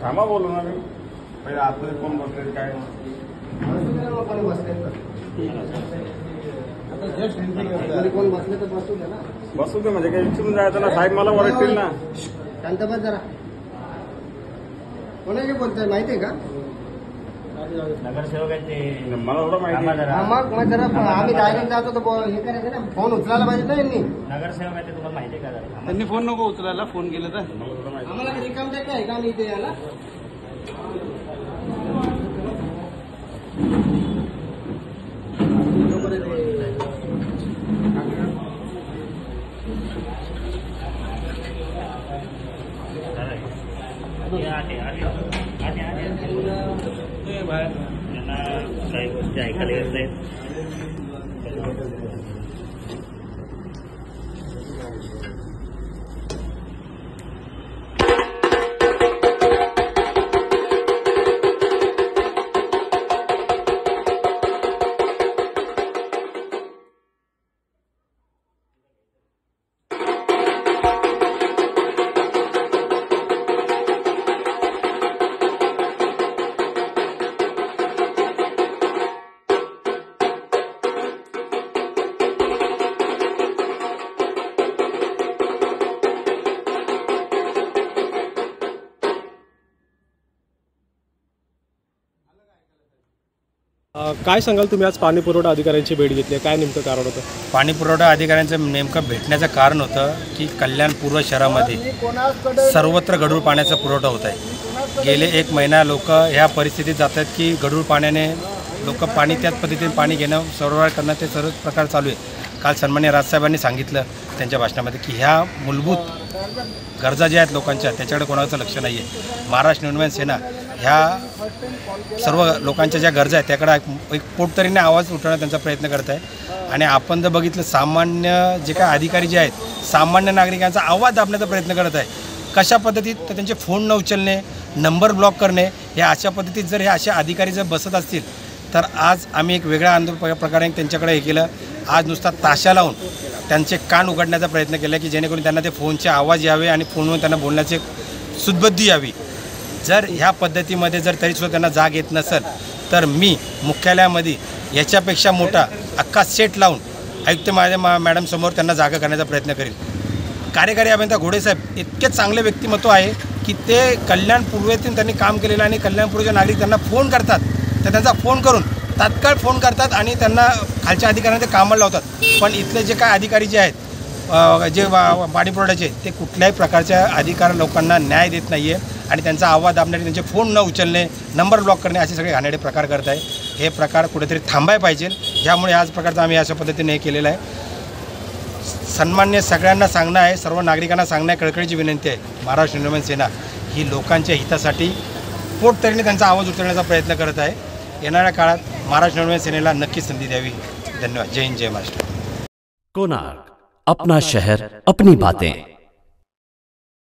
थांबा बोलू ना मी पहिले आतमध्ये कोण बसले काय कोण बसले तर बसू दे ना. बसू दे म्हणजे काय विचारून जायचं ना साहेब मला ओरडतील ना. शांत बस जरा. कोणाचे बोलतोय माहितीये का? नगरसेवक आहेत ते. मला एवढं माहिती आहे. मग जरा आम्ही डायरेक्ट जातो तर हे करायचं ना. फोन उचलायला पाहिजे ना यांनी. नगरसेवक आहे ते तुम्हाला माहिती आहे का? त्यांनी फोन नको उचलायला. फोन केलं तर आम्हाला रिकाम द्यायचं आहे का आम्ही इथे याला? त्यांना काही गोष्टी ऐकायला येत नाहीत. काय सांगाल तुम्ही आज पाणी पुरवठा अधिकाऱ्यांची भेट घेतली, काय नेमकं कारण होतं? पाणी पुरवठा अधिकाऱ्यांचं नेमकं भेटण्याचं कारण होतं की कल्याण पूर्व शहरामध्ये सर्वत्र गढूळ पाण्याचा पुरवठा होत आहे. गेले 1 महिना लोक ह्या परिस्थितीत जातात की गढूळ पाण्याने लोक पाणी त्याच पद्धतीने पाणी घेणं सरबराह करणं ते सर्व प्रकार चालू आहे. काल सन्माननीय राजसाहेबांनी सांगितलं त्यांच्या भाषणामध्ये की ह्या मूलभूत गरजा ज्या आहेत लोकांच्या त्याच्याकडे कोणाचं लक्ष नाही आहे. महाराष्ट्र नवनिर्माण सेना ह्या सर्व लोकांच्या ज्या गरजा आहेत त्याकडे एक पोटतरीने आवाज उठवण्याचा त्यांचा प्रयत्न करत आहे. आणि आपण जर बघितलं सामान्य जे काय अधिकारी जे आहेत सामान्य नागरिकांचा आवाज दाबण्याचा प्रयत्न करत आहे. कशा पद्धतीत तर त्यांचे फोन न उचलणे, नंबर ब्लॉक करणे, या अशा पद्धतीत जर हे असे अधिकारी जर बसत असतील तर आज आम्ही एक वेगळ्या आंदोलन प्रकारे त्यांच्याकडे हे केलं. आज नुसता ताशा लावून त्यांचे कान उघडण्याचा प्रयत्न केला की जेणेकरून त्यांना ते फोनचे आवाज यावे आणि फोनवरून त्यांना बोलण्याची सुदबुद्धी यावी. जर ह्या पद्धतीमध्ये जर तरीसुद्धा त्यांना जाग येत नसेल तर मी मुख्यालयामध्ये याच्यापेक्षा मोठा अख्खा सेट लावून आयुक्त मॅडमसमोर त्यांना जागा करण्याचा प्रयत्न करेल. कार्यकारी अभियंता घोडेसाहेब इतके चांगले व्यक्तिमत्व आहे की ते कल्याण पूर्वेतून त्यांनी काम केलेलं आणि कल्याण पूर्वचे नागरिक त्यांना फोन करतात तर त्यांचा फोन करून तात्काळ फोन करतात आणि त्यांना खालच्या अधिकाऱ्यांना ते कामाला लावतात. पण इथले जे काय अधिकारी जे आहेत जे पाणी पुरवठ्याचे ते कुठल्याही प्रकारच्या अधिकार लोकांना न्याय देत नाही आहे आणि त्यांचा आवाज दाबण्याचे, त्यांचे फोन न उचलणे, नंबर ब्लॉक करणे असे सगळे घाणेरडे प्रकार करत आहे. हे प्रकार कुठेतरी थांबाय पाहिजे. ह्यामुळे ह्याच प्रकारचं आम्ही अशा पद्धतीने हे केलेलं आहे. सन्मान्य सगळ्यांना सांगणं आहे, सर्व नागरिकांना सांगणं आहे, कळकळीची विनंती आहे, महाराष्ट्र नवनिर्माण सेना ही लोकांच्या हितासाठी पोटतरीने त्यांचा आवाज उचलण्याचा प्रयत्न करत आहे. येणाऱ्या काळात महाराष्ट्र नवनिर्माण सेनेला नक्कीच संधी द्यावी. धन्यवाद. जय हिंद, जय महाराष्ट्र. कोणार्क, अपना शहर, अपनी बातें.